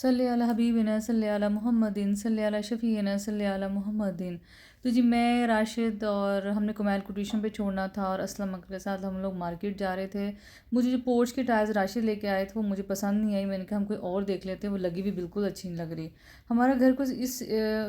सल्ले अला हबीबिना सल्ले अला मुहम्मदिन सल्ले अला शफ़ीना सल्ले अला मुहम्मदिन। तो जी मैं राशिद और हमने कुमैल को ट्यूशन पे छोड़ना था और असलम अंकल के साथ हम लोग मार्केट जा रहे थे। मुझे जो पोर्च के टायर्स राशिद लेके आए थे वो मुझे पसंद नहीं आई। मैंने कहा हम कोई और देख लेते हैं, वो लगी भी बिल्कुल अच्छी नहीं लग रही। हमारा घर कुछ इस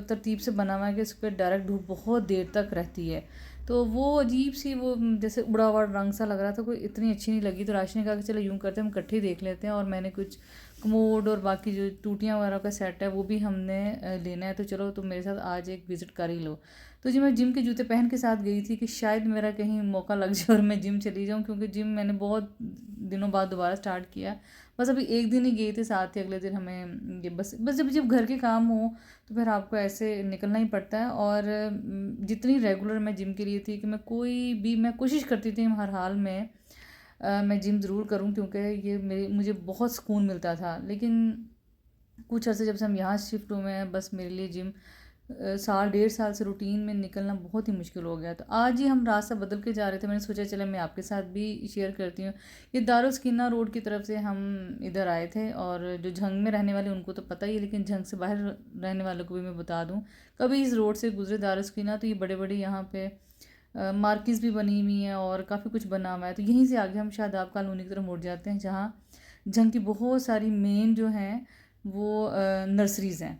तरतीब से बना हुआ है कि उस पर डायरेक्ट धूप बहुत देर तक रहती है, तो वो अजीब सी वो जैसे उड़ा हुआ रंग सा लग रहा था, कोई इतनी अच्छी नहीं लगी। तो राशि ने कहा कि चलो यूँ करते हैं हम इकट्ठे ही देख लेते हैं, और मैंने कुछ कमोड और बाकी जो टूटियाँ वगैरह का सेट है वो भी हमने लेना है, तो चलो तुम मेरे साथ आज एक विज़िट कर ही लो। तो जी मैं जिम के जूते पहन के साथ गई थी कि शायद मेरा कहीं मौका लग जाए और मैं जिम चली जाऊँ, क्योंकि जिम मैंने बहुत दिनों बाद दोबारा स्टार्ट किया। बस अभी एक दिन ही गई थी, साथ ही अगले दिन हमें ये बस जब जब घर के काम हो तो फिर आपको ऐसे निकलना ही पड़ता है। और जितनी रेगुलर मैं जिम के लिए थी कि मैं कोशिश करती थी हर हाल में मैं जिम ज़रूर करूं, क्योंकि ये मुझे बहुत सुकून मिलता था। लेकिन कुछ अर्से जब से हम यहाँ शिफ्ट हुए हैं, बस मेरे लिए जिम साल डेढ़ साल से रूटीन में निकलना बहुत ही मुश्किल हो गया। तो आज ही हम रास्ता बदल के जा रहे थे, मैंने सोचा चला मैं आपके साथ भी शेयर करती हूँ। ये दारुस्किना रोड की तरफ से हम इधर आए थे, और जो झंग में रहने वाले उनको तो पता ही है, लेकिन झंग से बाहर रहने वालों को भी मैं बता दूँ, कभी इस रोड से गुजरे दारुस्किना तो ये बड़े बड़े यहाँ पे मार्किस भी बनी हुई हैं और काफ़ी कुछ बना हुआ है। तो यहीं से आगे हम शादाब कॉलोनी की तरफ मुड़ जाते हैं, जहाँ झंग की बहुत सारी मेन जो हैं वो नर्सरीज़ हैं।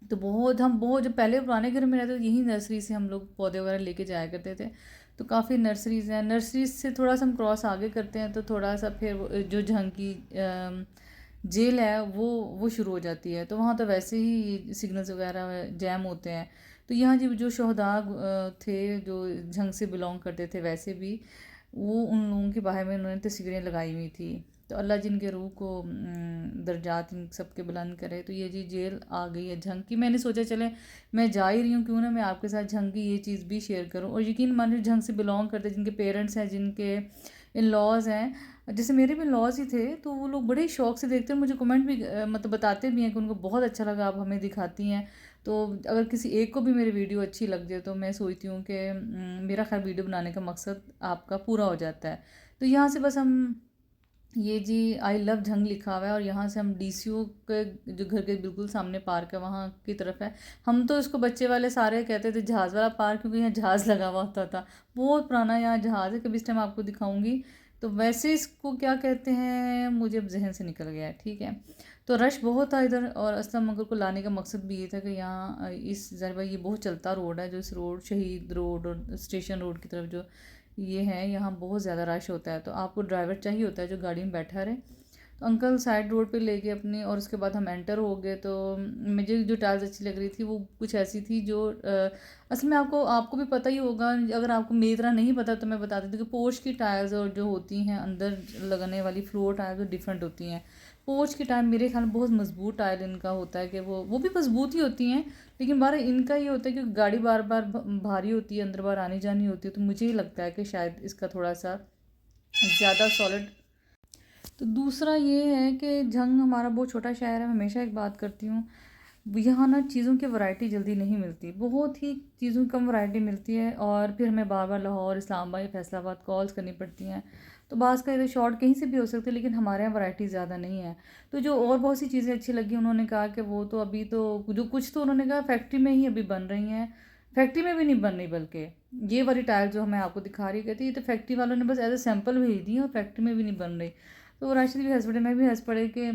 तो बहुत जब पहले पुराने घर में रहते थे, यही नर्सरी से हम लोग पौधे वगैरह लेके जाया करते थे। तो काफ़ी नर्सरीज़ हैं। नर्सरीज से थोड़ा सा हम क्रॉस आगे करते हैं तो थोड़ा सा फिर जो झंग की जेल है वो शुरू हो जाती है। तो वहाँ तो वैसे ही सिग्नल्स वगैरह जैम होते हैं। तो यहाँ जी जो शहदा थे जो झंग से बिलोंग करते थे, वैसे भी वो उन लोगों के बारे में उन्होंने तस्वीरें लगाई हुई थी। तो अल्लाह जिनके रूह को दर्जात इन सब के बुलंद करे। तो ये जी जेल आ गई है झंग की। मैंने सोचा चले मैं जा ही रही हूँ, क्यों ना मैं आपके साथ झंग की ये चीज़ भी शेयर करूँ। और यकीन मानिए झंग से बिलोंग करते, जिनके पेरेंट्स हैं, जिनके इन लॉज हैं, जैसे मेरे भी लॉज ही थे, तो वो लोग बड़े शौक से देखते हैं, मुझे कमेंट भी मतलब बताते भी हैं कि उनको बहुत अच्छा लगा, आप हमें दिखाती हैं। तो अगर किसी एक को भी मेरी वीडियो अच्छी लग जाए तो मैं सोचती हूँ कि मेरा खैर वीडियो बनाने का मकसद आपका पूरा हो जाता है। तो यहाँ से बस हम ये जी आई लव झंग लिखा हुआ है, और यहाँ से हम डीसीओ के जो घर के बिल्कुल सामने पार्क है वहाँ की तरफ है। हम तो इसको बच्चे वाले सारे कहते थे जहाज़ वाला पार्क, क्योंकि यहाँ जहाज़ लगा हुआ होता था। बहुत पुराना यहाँ जहाज़ है, कभी इस टाइम आपको दिखाऊंगी। तो वैसे इसको क्या कहते हैं मुझे अब जहन से निकल गया है, ठीक है। तो रश बहुत था इधर, और असलम अंकल को लाने का मकसद भी ये था कि यहाँ इस जरबा ये बहुत चलता रोड है, जो इस रोड शहीद रोड और स्टेशन रोड की तरफ जो ये है, यहाँ बहुत ज़्यादा रश होता है। तो आपको ड्राइवर चाहिए होता है जो गाड़ी में बैठा रहे। तो अंकल साइड रोड पे ले गए अपने, और उसके बाद हम एंटर हो गए। तो मुझे जो टाइल्स अच्छी लग रही थी वो कुछ ऐसी थी जो असल में आपको आपको भी पता ही होगा। अगर आपको मेरी तरह नहीं पता तो मैं बता देती हूँ कि पोर्च की टाइल्स और जो होती हैं अंदर लगने वाली फ्लोर टाइल्स वो डिफरेंट होती हैं। पोर्च की टाइल मेरे ख्याल में बहुत मजबूत टाइल इनका होता है कि वो भी मजबूत ही होती हैं, लेकिन बार इनका ये होता है कि गाड़ी बार बार भारी होती है, अंदर बार आनी जानी होती है। तो मुझे ही लगता है कि शायद इसका थोड़ा सा ज़्यादा सॉलिड। तो दूसरा ये है कि झंग हमारा बहुत छोटा शहर है। मैं हमेशा एक बात करती हूँ, यहाँ ना चीज़ों की वैरायटी जल्दी नहीं मिलती, बहुत ही चीज़ों की कम वैरायटी मिलती है, और फिर हमें बार बार लाहौर, इस्लामाबाद, फैसलाबाद कॉल्स करनी पड़ती हैं। तो बास का इधर शॉर्ट कहीं से भी हो सकती है, लेकिन हमारे यहाँ वैरायटी ज़्यादा नहीं है। तो जो और बहुत सी चीज़ें अच्छी लगी, उन्होंने कहा कि वो तो अभी तो जो कुछ तो उन्होंने कहा फैक्ट्री में ही अभी बन रही हैं। फैक्ट्री में भी नहीं बन रही, बल्कि ये वाली टायर जो मैं आपको दिखा रही कहती, ये तो फैक्ट्री वालों ने बस एज ए सैंपल भेज दी है, और फैक्ट्री में भी नहीं बन रही। तो राशिद भी हंस पड़े, मैं भी हंस पड़े कि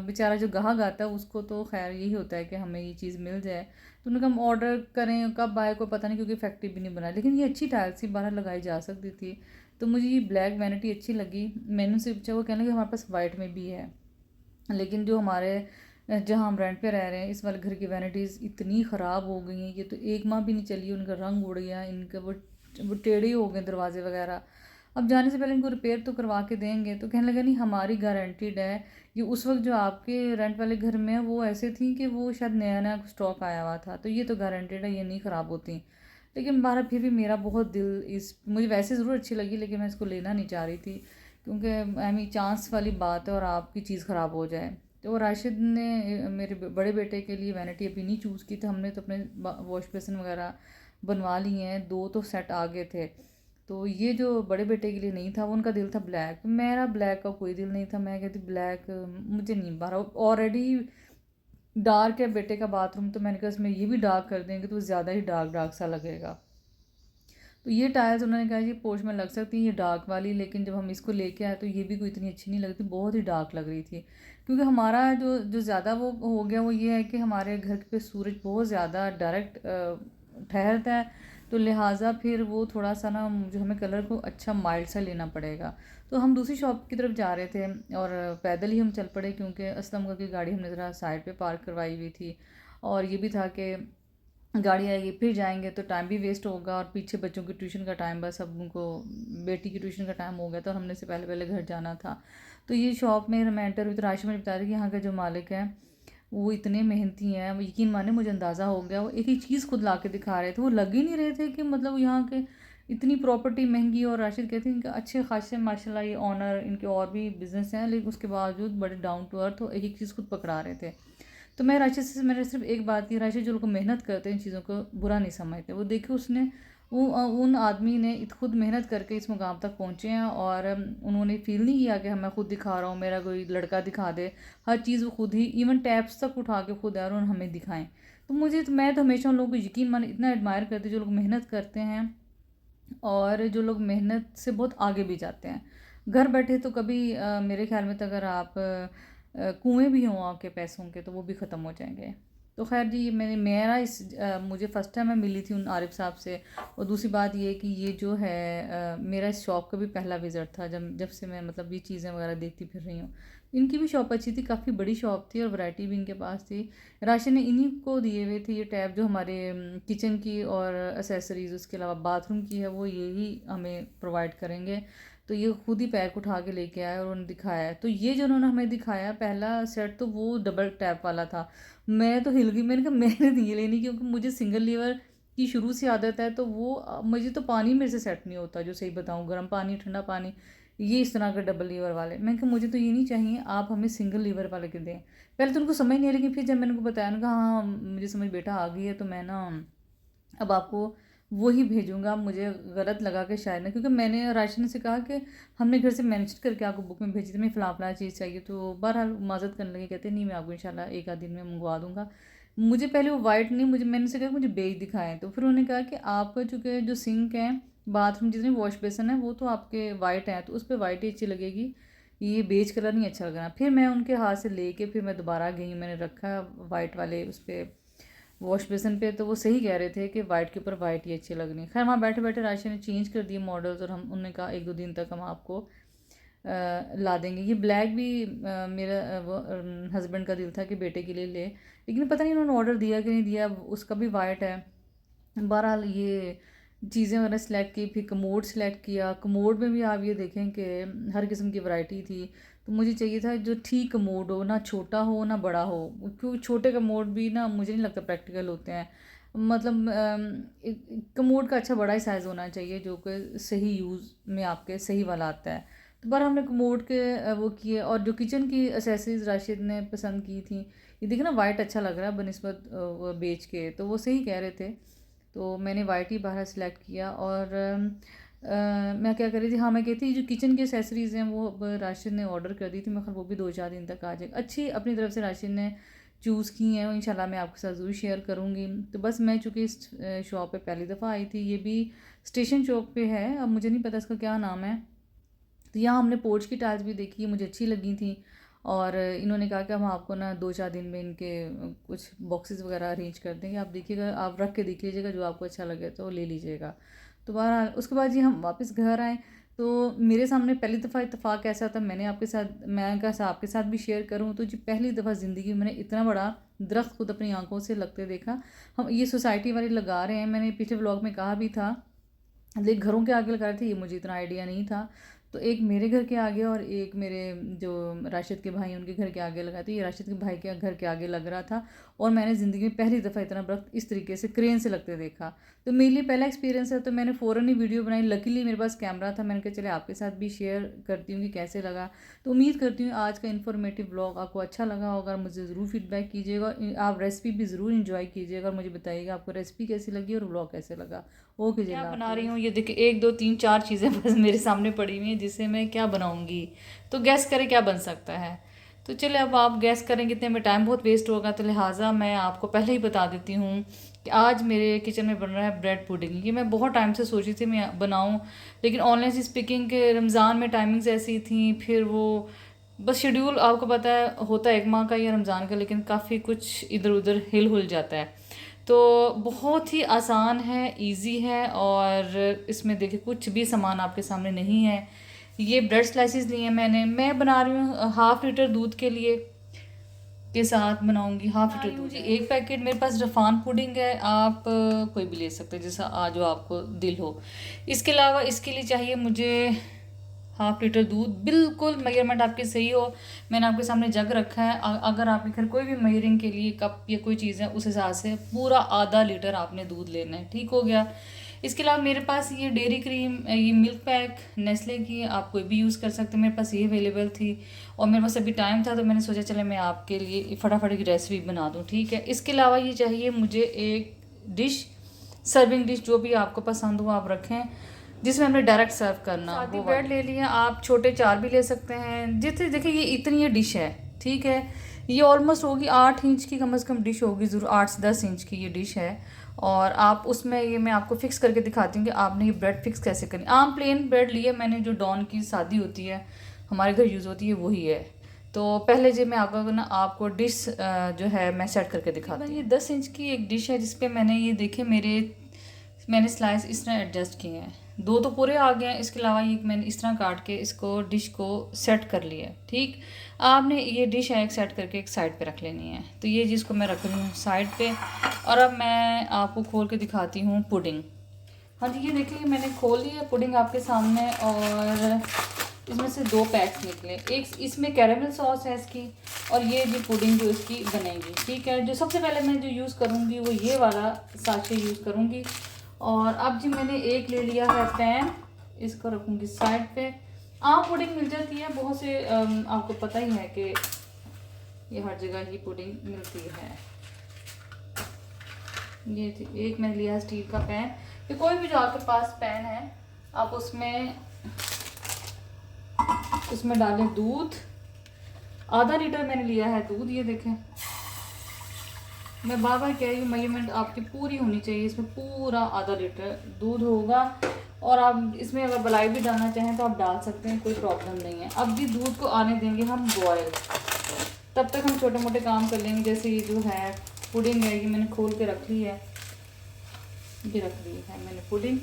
बेचारा जो गाहक आता है उसको तो खैर यही होता है कि हमें ये चीज़ मिल जाए। तो उन्होंने कहा हम ऑर्डर करें, कब आए कोई पता नहीं, क्योंकि फैक्ट्री भी नहीं बना। लेकिन ये अच्छी टाइल्स थी, बाहर लगाई जा सकती थी। तो मुझे ये ब्लैक वैनिटी अच्छी लगी। मैंने उनसे पूछा, वो कहने लगे हमारे पास वाइट में भी है, लेकिन जो हमारे जहाँ हम रेंट पे रह रहे हैं इस वाले घर की वैनिटीज़ इतनी ख़राब हो गई हैं, ये तो एक माह भी नहीं चली, उनका रंग उड़ गया, इनके वो टेढ़े हो गए दरवाजे वगैरह। अब जाने से पहले इनको रिपेयर तो करवा के देंगे। तो कहने लगा नहीं हमारी गारंटीड है। ये उस वक्त जो आपके रेंट वाले घर में है वो ऐसे थी कि वो शायद नया नया स्टॉक आया हुआ था, तो ये तो गारंटीड है, ये नहीं ख़राब होती। लेकिन बाहर फिर भी मेरा बहुत दिल इस मुझे वैसे ज़रूर अच्छी लगी, लेकिन मैं इसको लेना नहीं चाह रही थी, क्योंकि आई मीन चांस वाली बात है और आपकी चीज़ ख़राब हो जाए। तो राशिद ने मेरे बड़े बेटे के लिए वैनिटी अभी नहीं चूज़ की, तो हमने तो अपने वॉश बेसिन वगैरह बनवा लिए हैं, 2 तो सेट आ गए थे। तो ये जो बड़े बेटे के लिए नहीं था, वो उनका दिल था ब्लैक, मेरा ब्लैक का कोई दिल नहीं था। मैं कहती ब्लैक मुझे नहीं बारह, ऑलरेडी डार्क है बेटे का बाथरूम, तो मैंने कहा इसमें ये भी डार्क कर देंगे तो ज़्यादा ही डार्क डार्क सा लगेगा। तो ये टाइल्स उन्होंने कहा ये पोर्च में लग सकती है, ये डार्क वाली, लेकिन जब हम इसको लेके आए तो ये भी कोई इतनी अच्छी नहीं लगती, बहुत ही डार्क लग रही थी। क्योंकि हमारा जो जो ज़्यादा वो हो गया वो ये है कि हमारे घर पे सूरज बहुत ज़्यादा डायरेक्ट ठहरता है, तो लिहाजा फिर वो थोड़ा सा ना जो हमें कलर को अच्छा माइल्ड सा लेना पड़ेगा। तो हम दूसरी शॉप की तरफ जा रहे थे और पैदल ही हम चल पड़े, क्योंकि असलम की गाड़ी हमने ज़रा साइड पे पार्क करवाई हुई थी, और ये भी था कि गाड़ी आएगी फिर जाएंगे तो टाइम भी वेस्ट होगा, और पीछे बच्चों की ट्यूशन का टाइम, बस अब उनको बेटी की ट्यूशन का टाइम हो गया तो हमने से पहले पहले घर जाना था। तो ये शॉप में मेंटर भी तो राशि मुझे बता रही कि यहाँ के जो मालिक हैं वो इतने मेहनती हैं, वो यकीन माने मुझे अंदाज़ा हो गया, वो एक ही चीज़ खुद ला के दिखा रहे थे, वो लग ही नहीं रहे थे कि मतलब यहाँ के इतनी प्रॉपर्टी महंगी। और राशिद कहते हैं इनके अच्छे खासे माशाल्लाह ये ऑनर, इनके और भी बिजनेस हैं, लेकिन उसके बावजूद बड़े डाउन टू अर्थ, एक एक चीज़ खुद पकड़ा रहे थे। तो मैं राशिद से मैंने सिर्फ एक बात की, राशिद जो लोग मेहनत करते हैं इन चीज़ों को बुरा नहीं समझते, वो देखिए उसने वो उन आदमी ने खुद मेहनत करके इस मुकाम तक पहुँचे हैं, और उन्होंने फ़ील नहीं किया कि हम मैं खुद दिखा रहा हूँ, मेरा कोई लड़का दिखा दे, हर चीज़ वो खुद ही, इवन टैप्स तक उठा के खुद यार उन्होंने हमें दिखाएं। तो मैं तो हमेशा उन लोगों को यकीन मान इतना एडमायर करती जो लोग मेहनत करते हैं, और जो लोग मेहनत से बहुत आगे भी जाते हैं। घर बैठे तो कभी मेरे ख्याल में तो अगर आप कुएं भी हों आपके पैसों के तो वो भी ख़त्म हो जाएंगे। तो खैर जी, ये मेरा मुझे फ़र्स्ट टाइम मैं मिली थी उन आरिफ साहब से, और दूसरी बात ये कि ये जो है मेरा इस शॉप का भी पहला विज़िट था, जब जब से मैं मतलब ये चीज़ें वगैरह देखती फिर रही हूँ। इनकी भी शॉप अच्छी थी, काफ़ी बड़ी शॉप थी और वैरायटी भी इनके पास थी। राशन ने इन्हीं को दिए हुए थे ये टैब, जो हमारे किचन की और एसेसरीज़, उसके अलावा बाथरूम की है, वो यही हमें प्रोवाइड करेंगे। तो ये खुद ही पैक उठा के लेके आए और उन्होंने दिखाया है। तो ये जो उन्होंने हमें दिखाया पहला सेट, तो वो डबल टैप वाला था। मैं तो हिल गई, मैंने कहा मैंने नहीं लेनी, क्योंकि मुझे सिंगल लीवर की शुरू से आदत है, तो वो मुझे तो पानी मेरे से सेट नहीं होता, जो सही बताऊँ, गर्म पानी ठंडा पानी, ये इस तरह के डबल लीवर वाले। मैंने कहा मुझे तो ये नहीं चाहिए, आप हमें सिंगल लीवर वाले के दें। पहले तो उनको समझ नहीं आई, लेकिन फिर जब मैंने उनको बताया ना, कहा हाँ मुझे समझ बेटा आ गई है, तो मैं ना अब आपको वही भेजूँगा। मुझे गलत लगा कि शायद ना, क्योंकि मैंने राशन से कहा कि हमने घर से मेंशन करके आपको बुक में भेजी थी, मैं फ़लाँ चीज़ चाहिए, तो बहरहाल माज़रत करने लगे, कहते नहीं मैं आपको इंशाल्लाह एक आध दिन में मंगवा दूँगा। मुझे पहले वो वाइट नहीं, मैंने से कहा मुझे बेज दिखाएँ, तो फिर उन्होंने कहा कि आपका चूँकि जो सिंक है, बाथरूम जितने वॉश बेसन है वो तो आपके वाइट हैं, तो उस पर वाइट ही अच्छी लगेगी, ये बेज कलर नहीं अच्छा लग रहा। फिर मैं उनके हाथ से लेके फिर मैं दोबारा गई, मैंने रखा वाइट वाले उस पर वॉश बेसिन पे, तो वो सही कह रहे थे कि वाइट के ऊपर वाइट ही अच्छी लग रही है। खैर वहाँ बैठे बैठे राशि ने चेंज कर दिए मॉडल्स, और हम उन्होंने कहा एक दो दिन तक हम आपको ला देंगे। ये ब्लैक भी मेरा वो हस्बैंड का दिल था कि बेटे के लिए ले, लेकिन पता नहीं उन्होंने ऑर्डर दिया कि नहीं दिया, उसका भी वाइट है। बहरहाल ये चीज़ें मैंने सेलेक्ट की, फिर कमोड सेलेक्ट किया। कमोड में भी आप ये देखें कि हर किस्म की वैरायटी थी, तो मुझे चाहिए था जो ठीक कमोड हो, ना छोटा हो ना बड़ा हो, क्योंकि छोटे कमोड भी ना मुझे नहीं लगता प्रैक्टिकल होते हैं। मतलब कमोड का अच्छा बड़ा ही साइज़ होना चाहिए जो कि सही यूज़ में आपके सही वाला आता है। तो बार हमने कमोड के वो किए, और जो किचन की एसेसरीज राशिद ने पसंद की थी, ये देखिए ना वाइट अच्छा लग रहा है बनस्बत बेच के, तो वो सही कह रहे थे, तो मैंने वाइट ही बाहर सेलेक्ट किया। और मैं क्या कर रही थी, हाँ मैं कहती जो किचन की एसेसरीज़ हैं वो अब राशिद ने ऑर्डर कर दी थी, मैं वो भी 2-4 दिन तक आ जाएगा। अच्छी अपनी तरफ से राशिद ने चूज़ की हैं, इंशाल्लाह मैं आपके साथ ज़रूर शेयर करूँगी। तो बस मैं चूँकि इस शॉप पे पहली दफ़ा आई थी, ये भी स्टेशन चौक पे है, अब मुझे नहीं पता इसका क्या नाम है। तो यहाँ हमने पोर्च की टाइल्स भी देखी, मुझे अच्छी लगी थी, और इन्होंने कहा कि हम आपको ना 2-4 दिन में इनके कुछ बॉक्सेस वगैरह अरेंज कर देंगे, आप देखिएगा, आप रख के देख लीजिएगा, जो आपको अच्छा लगे तो ले लीजिएगा। तो बहरहाल उसके बाद जी हम वापस घर आए, तो मेरे सामने पहली दफ़ा इत्तेफाक ऐसा था, मैं कैसा आपके साथ भी शेयर करूँ, तो जी पहली दफ़ा ज़िंदगी में मैंने इतना बड़ा दरख्त खुद अपनी आंखों से लगते देखा। हम ये सोसाइटी वाले लगा रहे हैं, मैंने पिछले व्लॉग में कहा भी था, लेकिन घरों के आगे लगा रहे थे, ये मुझे इतना आइडिया नहीं था। तो एक मेरे घर के आगे और एक मेरे जो राशिद के भाई उनके घर के आगे लगा। तो ये राशिद के भाई के घर के आगे लग रहा था और मैंने ज़िंदगी में पहली दफ़ा इतना दरख्त इस तरीके से क्रेन से लगते देखा। तो मेरे लिए पहला एक्सपीरियंस है, तो मैंने फ़ौरन ही वीडियो बनाई। लकीली मेरे पास कैमरा था, मैंने कहा चले आपके साथ भी शेयर करती हूँ कि कैसे लगा। तो उम्मीद करती हूँ आज का इन्फॉर्मेटिव ब्लॉग आपको अच्छा लगा होगा। मुझे ज़रूर फीडबैक कीजिएगा, आप रेसिपी भी ज़रूर इंजॉय कीजिएगा और मुझे बताइएगा आपको रेसिपी कैसी लगी और ब्लॉग कैसे लगा। ओके जी, क्या बना रही हूँ ये देखिए, 1 2 3 4 चीज़ें बस मेरे सामने पड़ी हुई हैं जिससे मैं क्या बनाऊँगी। तो गैस करें क्या बन सकता है। तो चले अब आप गैस करें कितने में टाइम बहुत वेस्ट होगा, तो लिहाजा मैं आपको पहले ही बता देती हूँ कि आज मेरे किचन में बन रहा है ब्रेड पुडिंग। ये मैं बहुत टाइम से सोची थी मैं बनाऊँ, लेकिन ऑनलाइन से स्पीकिंग के रमज़ान में टाइमिंग्स ऐसी थी, फिर वो बस शेड्यूल आपको पता है होता है 1 माह का या रमज़ान का, लेकिन काफ़ी कुछ इधर उधर हिल हुल जाता है। तो बहुत ही आसान है, इजी है और इसमें देखिए कुछ भी सामान आपके सामने नहीं है। ये ब्रेड स्लाइसेस लिए मैंने, मैं बना रही हूँ 1/2 लीटर दूध के लिए के साथ बनाऊंगी। 1/2 लीटर दूध, 1 पैकेट मेरे पास रफ़ान पुडिंग है, आप कोई भी ले सकते हैं जैसा आज जो आपको दिल हो। इसके अलावा इसके लिए चाहिए मुझे 1/2 लीटर दूध, बिल्कुल मेजरमेंट आपकी सही हो। मैंने आपके सामने जग रखा है, अगर आपके घर कोई भी मेजरिंग के लिए कप या कोई चीज़ है उस हिसाब से पूरा आधा लीटर आपने दूध लेना है, ठीक हो गया। इसके अलावा मेरे पास ये डेयरी क्रीम, ये मिल्क पैक नेस्ले की, आप कोई भी यूज़ कर सकते हैं, मेरे पास ये अवेलेबल थी और मेरे पास अभी टाइम था तो मैंने सोचा चले मैं आपके लिए फटाफट की रेसिपी बना दूँ, ठीक है। इसके अलावा ये चाहिए मुझे एक डिश, सर्विंग डिश, जो भी आपको पसंद हो आप रखें, जिसमें हमने डायरेक्ट सर्व करना। वो ब्रेड ले लिया, आप छोटे 4 भी ले सकते हैं। जितने देखिए ये इतनी ये डिश है, ठीक है। ये ऑलमोस्ट होगी 8 इंच की, कम से कम डिश होगी ज़रूर, 8 से 10 इंच की ये डिश है। और आप उसमें ये मैं आपको फिक्स करके दिखाती हूँ कि आपने ये ब्रेड फिक्स कैसे करनी। आम प्लेन ब्रेड लिया मैंने, जो डॉन की सादी होती है हमारे घर यूज़ होती है वही है। तो पहले जो मैं आपको डिश जो है मैं सेट करके दिखाती हूँ। ये 10 इंच की एक डिश है जिसपे मैंने ये देखे मैंने स्लाइस इस तरह एडजस्ट किए हैं, 2 तो पूरे आ गए हैं। इसके अलावा ये मैंने इस तरह काट के इसको डिश को सेट कर लिया है, ठीक। आपने ये डिश है एक सेट करके एक साइड पे रख लेनी है। तो ये जिसको मैं रख रही हूँ साइड पे, और अब मैं आपको खोल के दिखाती हूँ पुडिंग। हाँ जी, ये देखिए मैंने खोल ली है पुडिंग आपके सामने और इसमें से 2 पैक्स निकले। एक इसमें कैरेमल सॉस है इसकी, और ये जी पुडिंग जो इसकी बनेगी, ठीक है। जो सबसे पहले मैं जो यूज़ करूँगी वो ये वाला साचे यूज़ करूँगी। और अब जी मैंने एक ले लिया है पैन, इसको रखूँगी साइड पे। आम पुडिंग मिल जाती है बहुत से, आपको पता ही है कि ये हर जगह ही पुडिंग मिलती है। ये एक मैंने लिया है स्टील का पैन, या कोई भी जो आपके पास पैन है आप उसमें डालें दूध। आधा लीटर मैंने लिया है दूध, ये देखें। मैं बार बार कह रही हूँ मेजरमेंट आपकी पूरी होनी चाहिए, इसमें पूरा आधा लीटर दूध होगा। और आप इसमें अगर मलाई भी डालना चाहें तो आप डाल सकते हैं, कोई प्रॉब्लम नहीं है। अब भी दूध को आने देंगे हम बॉयल, तब तक हम छोटे मोटे काम कर लेंगे। जैसे ये जो है पुडिंग है, ये मैंने खोल के रख ली है, ये रख ली है मैंने पुडिंग।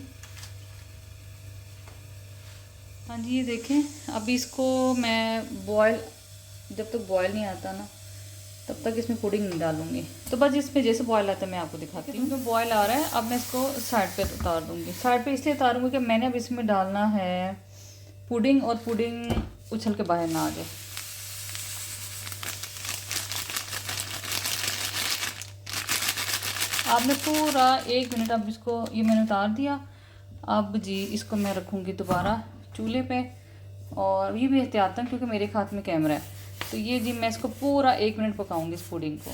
हाँ जी, ये देखें। अभी इसको मैं जब तक बॉयल नहीं आता ना तब तक इसमें पुडिंग नहीं डालूंगी। तो बस इसमें जैसे बॉयल आता है मैं आपको दिखाती हूँ। तो बॉयल आ रहा है, अब मैं इसको साइड पे उतार दूँगी। साइड पे इसलिए उतारूँगी कि मैंने अब इसमें डालना है पुडिंग, और पुडिंग उछल के बाहर ना आ जाए। आपने पूरा 1 मिनट, अब इसको ये मैंने उतार दिया। अब जी इसको मैं रखूँगी दोबारा चूल्हे पे, और ये भी एहतियातन क्योंकि मेरे हाथ में कैमरा है। तो ये जी मैं इसको पूरा 1 मिनट पकाऊंगी इस पुडिंग को।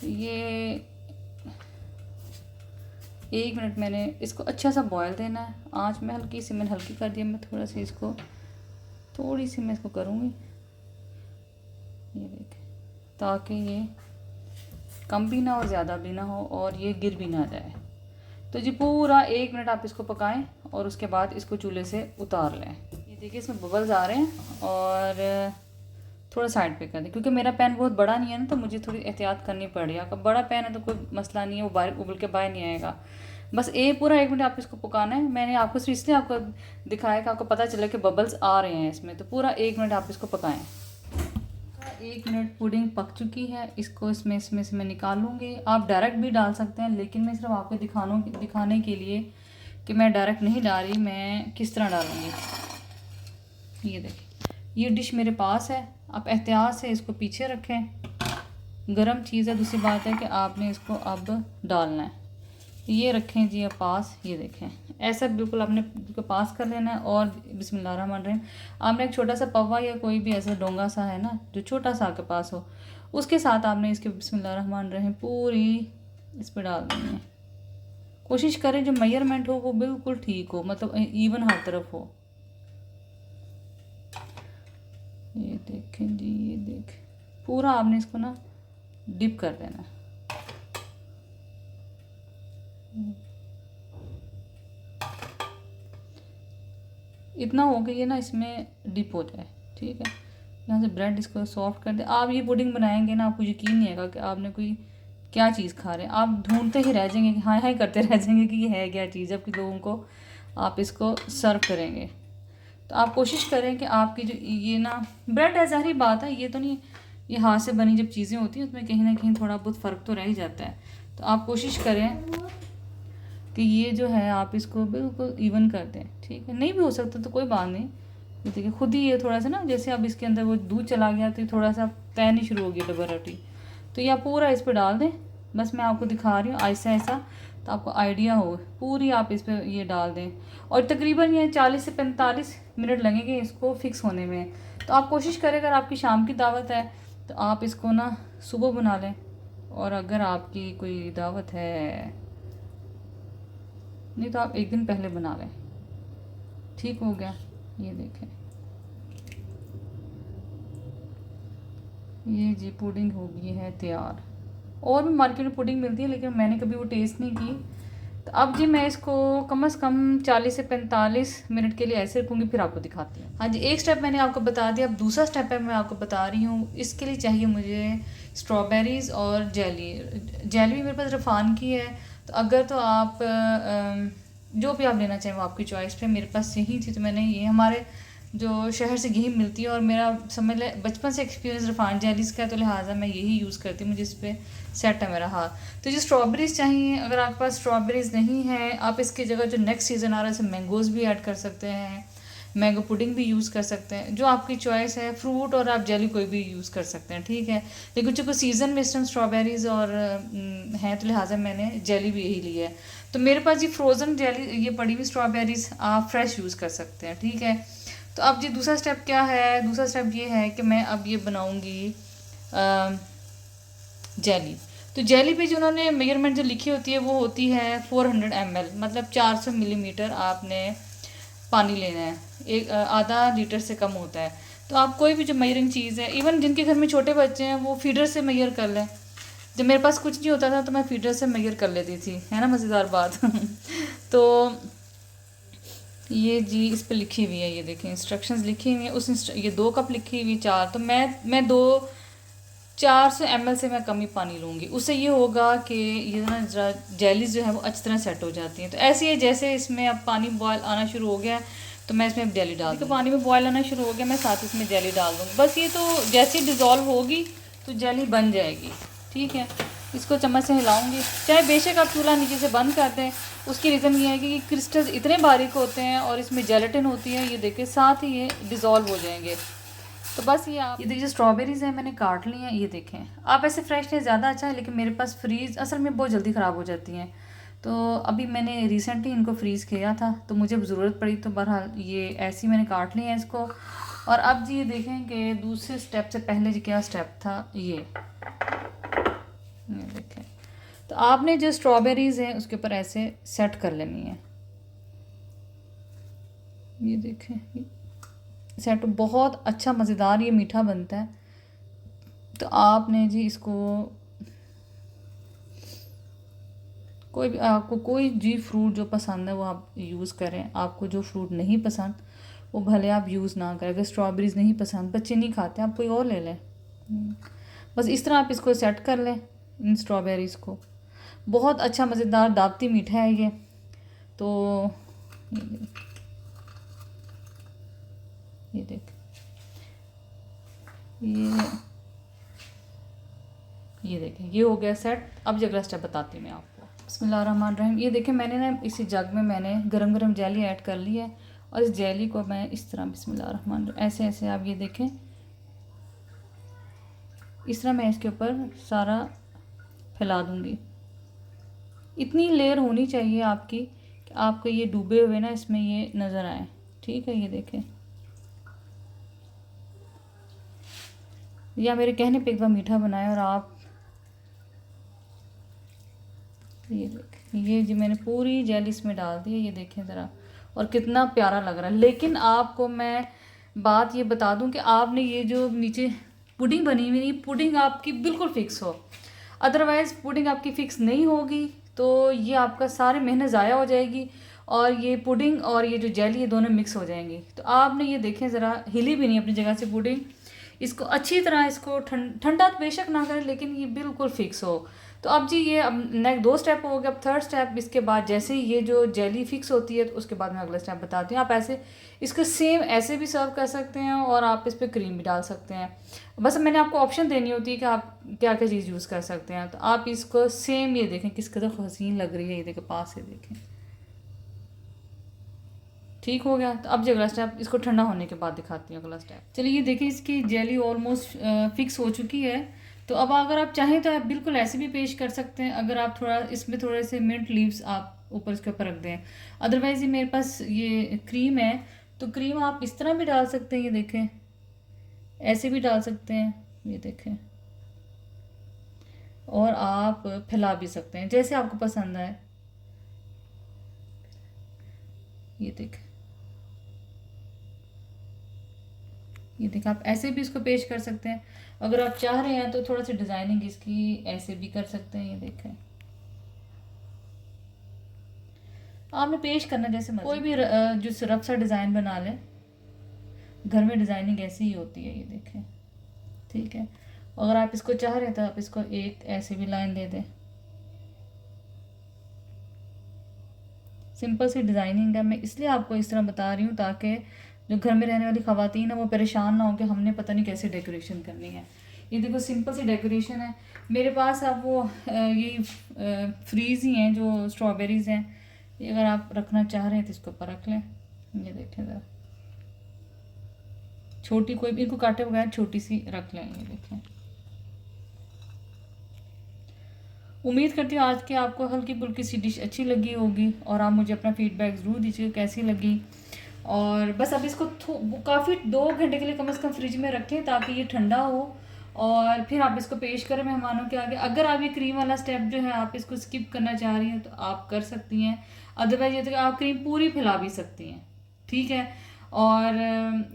ये 1 मिनट मैंने इसको अच्छा सा बॉयल देना है। आँच में मैंने हल्की कर दिया। मैं थोड़ी सी मैं इसको करूँगी, ये देखें, ताकि ये कम भी ना हो ज़्यादा भी ना हो और ये गिर भी ना जाए। तो जी पूरा 1 मिनट आप इसको पकाएं और उसके बाद इसको चूल्हे से उतार लें। ये देखिए इसमें बबल्स आ रहे हैं, और थोड़ा साइड पे कर दें क्योंकि मेरा पैन बहुत बड़ा नहीं है ना, तो मुझे थोड़ी एहतियात करनी पड़ेगी। आपका बड़ा पैन है तो कोई मसला नहीं है, वो बाहर उबल के बाहर नहीं आएगा। बस पूरा 1 मिनट आप इसको पकाना है। मैंने आपको सिर्फ इसलिए आपको दिखाया कि आपको पता चला कि बबल्स आ रहे हैं इसमें। तो पूरा 1 मिनट आप इसको पकाएं। 1 मिनट पुडिंग पक चुकी है, इसको इसमें से मैं निकालूंगी। आप डायरेक्ट भी डाल सकते हैं, लेकिन मैं सिर्फ आपको दिखाने के लिए कि मैं डायरेक्ट नहीं डाल रही, मैं किस तरह डालूँगी। ये देखिए, ये डिश मेरे पास है, आप एहतियात से इसको पीछे रखें। गरम चीज़ है, दूसरी बात है कि आपने इसको अब डालना है। ये रखें जी आप पास, ये देखें ऐसा बिल्कुल आपने बिल्कुल पास कर लेना है। और बिस्मिल्लाहिर्रहमानिर्रहीम, आपने एक छोटा सा पवा या कोई भी ऐसा डोंगा सा है ना जो छोटा सा आपके पास हो, उसके साथ आपने इसके बिस्मिल्लाहिर्रहमानिर्रहीम पूरी इस पर डाल देनी है। कोशिश करें जो मेजरमेंट हो वो बिल्कुल ठीक हो, मतलब इवन हर तरफ हो। ये देखें जी, ये देखें पूरा आपने इसको ना डिप कर देना है। इतना हो कि ये ना इसमें डिप हो जाए, ठीक है। यहाँ से ब्रेड इसको सॉफ्ट कर दे। आप ये पुडिंग बनाएंगे ना, आपको यकीन नहीं आएगा कि आपने कोई क्या चीज़ खा रहे हैं। आप ढूंढते ही रह जाएंगे कि हाँ हाँ करते रह जाएंगे कि ये है क्या चीज़, जबकि लोगों को आप इसको सर्व करेंगे। तो आप कोशिश करें कि आपकी जो ये ना ब्रेड है, ज़ाहिर बात है ये तो नहीं, ये हाथ से बनी जब चीज़ें होती हैं उसमें कहीं ना कहीं थोड़ा बहुत फ़र्क तो रह ही जाता है। तो आप कोशिश करें कि ये जो है आप इसको बिल्कुल इवन कर दें, ठीक है। नहीं भी हो सकता तो कोई बात नहीं, ये देखिए खुद ही ये थोड़ा सा ना, जैसे अब इसके अंदर वो दूध चला गया तो थोड़ा सा तैरनी शुरू हो गई डबल रोटी। तो ये आप पूरा इस पर डाल दें, बस मैं आपको दिखा रही हूँ ऐसा ऐसा, तो आपको आइडिया हो। पूरी आप इस पर ये डाल दें और तकरीबन ये 40 से 45 मिनट लगेंगे इसको फिक्स होने में। तो आप कोशिश करें अगर आपकी शाम की दावत है तो आप इसको ना सुबह बना लें, और अगर आपकी कोई दावत है नहीं तो आप एक दिन पहले बना लें। ठीक हो गया, ये देखें ये जी पुडिंग हो गई है तैयार। और भी मार्केट में पुडिंग मिलती है लेकिन मैंने कभी वो टेस्ट नहीं की। तो अब जी मैं इसको कम से कम 40 से 45 मिनट के लिए ऐसे रखूँगी, फिर आपको दिखाती हूँ। हाँ जी, एक स्टेप मैंने आपको बता दिया, अब दूसरा स्टेप है मैं आपको बता रही हूँ। इसके लिए चाहिए मुझे स्ट्रॉबेरीज़ और जेली। जेली भी मेरे पास रफ़ान की है, तो अगर तो आप जो भी आप लेना चाहें वो आपकी चॉइस पे। मेरे पास यही थी तो मैंने ये, हमारे जो शहर से यही मिलती है और मेरा समझ लें बचपन से एक्सपीरियंस रफ़ान जेलीज़ का है, तो लिहाजा मैं यही यूज़ करती हूँ, मुझे इस पर सेट है मेरा हाथ। तो जो स्ट्रॉबेरीज़ चाहिए, अगर आपके पास स्ट्रॉबेरीज़ नहीं है, आप इसकी जगह जो नेक्स्ट सीज़न आ रहा है जैसे मैंगोज़ भी ऐड कर सकते हैं, मैंगो पुडिंग भी यूज़ कर सकते हैं, जो आपकी चॉइस है। फ्रूट और आप जेली कोई भी यूज़ कर सकते हैं, ठीक है। लेकिन चूँकि सीज़न में इस टाइम स्ट्रॉबेरीज़ और हैं तो लिहाजा मैंने जेली भी यही ली है। तो मेरे पास ये फ्रोज़न जेली, ये पड़ी हुई स्ट्रॉबेरीज़ आप फ्रेश यूज़ कर सकते हैं, ठीक है। तो अब जी दूसरा स्टेप क्या है, दूसरा स्टेप ये है कि मैं अब ये बनाऊँगी जेली। तो जेली पे जो उन्होंने मेजरमेंट जो लिखी होती है वो होती है 400 ml, मतलब 400 मिलीमीटर आपने पानी लेना है। एक आधा लीटर से कम होता है। तो आप कोई भी जो मेजरिंग चीज़ है, इवन जिनके घर में छोटे बच्चे हैं वो फीडर से मेजर कर लें। जब मेरे पास कुछ नहीं होता था तो मैं फीडर से मेजर कर लेती थी, है ना मज़ेदार बात। तो ये जी इस पे लिखी हुई है, ये देखें इंस्ट्रक्शंस लिखी हुई है। ये 2 कप लिखी हुई 4, तो मैं 400 ml से मैं कम ही पानी लूँगी। उससे ये होगा कि ये ना ज़रा जेलीज जो है वो अच्छी तरह सेट हो जाती हैं। तो ऐसे ही जैसे इसमें अब पानी बॉयल आना शुरू हो गया तो मैं इसमें जेली डाल दूँगी। पानी में बॉयल आना शुरू हो गया, मैं साथ इसमें जेली डाल दूँगी। बस ये तो जैसे ही डिज़ोल्व होगी तो जेली बन जाएगी, ठीक है। इसको चम्मच से हिलाऊंगी, चाहे बेशक आप चूल्हा नीचे से बंद कर दें। उसकी रीज़न ये है कि क्रिस्टल्स इतने बारीक होते हैं और इसमें जेलेटिन होती है, ये देखें साथ ही ये डिज़ोल्व हो जाएंगे। तो बस ये आप, ये देखिए स्ट्रॉबेरीज़ हैं मैंने काट ली हैं, ये देखें। आप ऐसे फ्रेश लें ज़्यादा अच्छा है, लेकिन मेरे पास फ्रीज़ असल में बहुत जल्दी ख़राब हो जाती हैं। तो अभी मैंने रिसेंटली इनको फ्रीज़ किया था तो मुझे ज़रूरत पड़ी, तो बहरहाल ये ऐसी मैंने काट ली है इसको। और अब जी ये देखें कि दूसरे स्टेप से पहले जी क्या स्टेप था, ये देखें। तो आपने जो स्ट्रॉबेरीज़ हैं उसके ऊपर ऐसे सेट कर लेनी है, ये देखें सेट बहुत अच्छा मज़ेदार ये मीठा बनता है। तो आपने जी इसको कोई भी, आपको कोई जी फ्रूट जो पसंद है वो आप यूज़ करें। आपको जो फ्रूट नहीं पसंद वो भले आप यूज़ ना करें। अगर स्ट्रॉबेरीज़ नहीं पसंद, बच्चे नहीं खाते, आप कोई और ले लें। बस इस तरह आप इसको सेट कर लें इन स्ट्रॉबेरीज़ को। बहुत अच्छा मज़ेदार दावती मीठा है ये। तो ये देख, ये देखें ये हो गया सेट। अब अगला स्टेप बताती हूँ मैं आपको। बिस्मिल्लाहिर्रहमानिर्रहीम। ये देखें मैंने ना इसी जग में मैंने गरम गरम जेली ऐड कर ली है और इस जेली को मैं इस तरह बिस्मिल्लाहिर्रहमानिर्रहीम ऐसे ऐसे आप ये देखें इस तरह मैं इसके ऊपर सारा फैला दूँगी। इतनी लेयर होनी चाहिए आपकी कि आपको ये डूबे हुए ना इसमें ये नज़र आए। ठीक है, ये देखें, या मेरे कहने पे एक बार मीठा बनाए और आप ये देखें, ये जी मैंने पूरी जेली इसमें डाल दी है। ये देखें ज़रा, और कितना प्यारा लग रहा है। लेकिन आपको मैं बात ये बता दूं कि आपने ये जो नीचे पुडिंग बनी हुई, पुडिंग आपकी बिल्कुल फिक्स हो। अदरवाइज़ पुडिंग आपकी फ़िक्स नहीं होगी तो ये आपका सारी मेहनत ज़ाया हो जाएगी और ये पुडिंग और ये जो जेली ये दोनों मिक्स हो जाएंगी। तो आपने ये देखें ज़रा, हिली भी नहीं अपनी जगह से पुडिंग। इसको अच्छी तरह इसको ठंडा तो बेशक ना करें लेकिन ये बिल्कुल फिक्स हो। तो अब जी ये अब नेक्स्ट 2 स्टेप हो गया। अब 3rd स्टेप, इसके बाद जैसे ही ये जो जेली फिक्स होती है तो उसके बाद मैं अगला स्टेप बताती हूँ। आप ऐसे इसको सेम ऐसे भी सर्व कर सकते हैं और आप इस पर क्रीम भी डाल सकते हैं। बस मैंने आपको ऑप्शन देनी होती है कि आप क्या क्या चीज़ यूज़ कर सकते हैं। तो आप इसको सेम ये देखें किस कदर हसीन लग रही है, ये देखें पास से देखें, ठीक हो गया। तो अब जो अगला स्टेप, इसको ठंडा होने के बाद दिखाती हूँ अगला स्टेप। चलिए ये देखिए इसकी जेली ऑलमोस्ट फिक्स हो चुकी है। तो अब अगर आप चाहें तो आप बिल्कुल ऐसे भी पेश कर सकते हैं। अगर आप थोड़ा इसमें थोड़े से मिंट लीव्स आप ऊपर इसके ऊपर रख दें। अदरवाइज़ ये मेरे पास ये क्रीम है तो क्रीम आप इस तरह भी डाल सकते हैं, ये देखें ऐसे भी डाल सकते हैं, ये देखें, और आप फैला भी सकते हैं जैसे आपको पसंद आए। ये देखें, ये देखिए आप ऐसे भी इसको पेश कर सकते हैं। अगर आप चाह रहे हैं तो थोड़ा सा डिज़ाइनिंग इसकी ऐसे भी कर सकते हैं। ये देखें, आपने पेश करना जैसे कोई भी जो रफ सा डिज़ाइन बना लें। घर में डिज़ाइनिंग ऐसी ही होती है, ये देखें, ठीक है। अगर आप इसको चाह रहे हैं तो आप इसको एक ऐसे भी लाइन दे दें। सिंपल सी डिज़ाइनिंग है, मैं इसलिए आपको इस तरह बता रही हूँ ताकि जो घर में रहने वाली ख़वातीन है वो परेशान ना हो कि हमने पता नहीं कैसे डेकोरेशन करनी है। ये देखो सिंपल सी डेकोरेशन है मेरे पास। अब वो ये फ्रीज़ ही हैं जो स्ट्रॉबेरीज़ हैं, ये अगर आप रखना चाह रहे हैं तो इसके ऊपर रख लें। ये देखें ज़रा, छोटी कोई भी इनको काटे बगैर छोटी सी रख लें। ये देखें, उम्मीद करती हूँ आज की आपको हल्की फुल्की सी डिश अच्छी लगी होगी और आप मुझे अपना फीडबैक ज़रूर दीजिएगा कैसी लगी। और बस अब इसको काफ़ी 2 घंटे के लिए कम से कम फ्रिज में रखें ताकि ये ठंडा हो और फिर आप इसको पेश करें मेहमानों के आगे। अगर आप ये क्रीम वाला स्टेप जो है आप इसको स्किप करना चाह रही हैं तो आप कर सकती हैं। अदरवाइज ये तो आप क्रीम पूरी फैला भी सकती हैं, ठीक है। और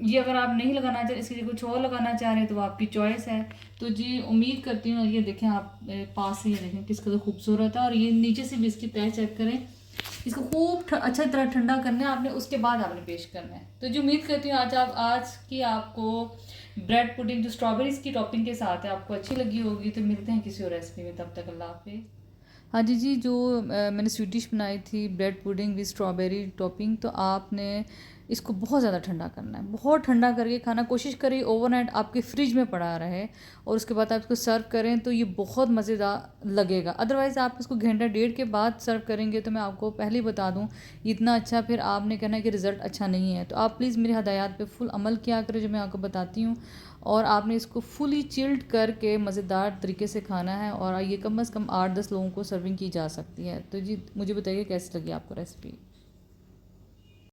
ये अगर आप नहीं लगाना चाह, इसकी कुछ और लगाना चाह रहे हैं तो वो आपकी चॉइस है। तो जी उम्मीद करती हूँ, ये देखें आप पास से ये देखें किस कदर खूबसूरत है। और ये नीचे से भी इसकी तह चेक करें, इसको खूब अच्छा तरह ठंडा करना है आपने, उसके बाद आपने पेश करना है। तो जो उम्मीद करती हूँ आज की आपको ब्रेड पुडिंग जो स्ट्रॉबेरीज़ की टॉपिंग के साथ है आपको अच्छी लगी होगी। तो मिलते हैं किसी और रेसिपी में, तब तक अल्लाह हाफिज़। हाँ जी जी, जो मैंने स्वीट डिश बनाई थी bread pudding with strawberry topping, तो आपने इसको बहुत ज़्यादा ठंडा करना है, बहुत ठंडा करके खाना। कोशिश करिए ओवरनाइट आपके फ्रिज में पड़ा रहे और उसके बाद आप इसको सर्व करें तो ये बहुत मज़ेदार लगेगा। अदरवाइज़ आप इसको घंटा 1.5 के बाद सर्व करेंगे तो मैं आपको पहले ही बता दूं इतना अच्छा फिर आपने कहना है कि रिज़ल्ट अच्छा नहीं है। तो आप प्लीज़ मेरी हदायत पे फुल अमल किया करें जो मैं आपको बताती हूँ, और आपने इसको फुली चिल्ड करके मज़ेदार तरीके से खाना है। और ये कम से कम 8-10 लोगों को सर्विंग की जा सकती है। तो जी मुझे बताइए कैसी लगी आपको रेसिपी।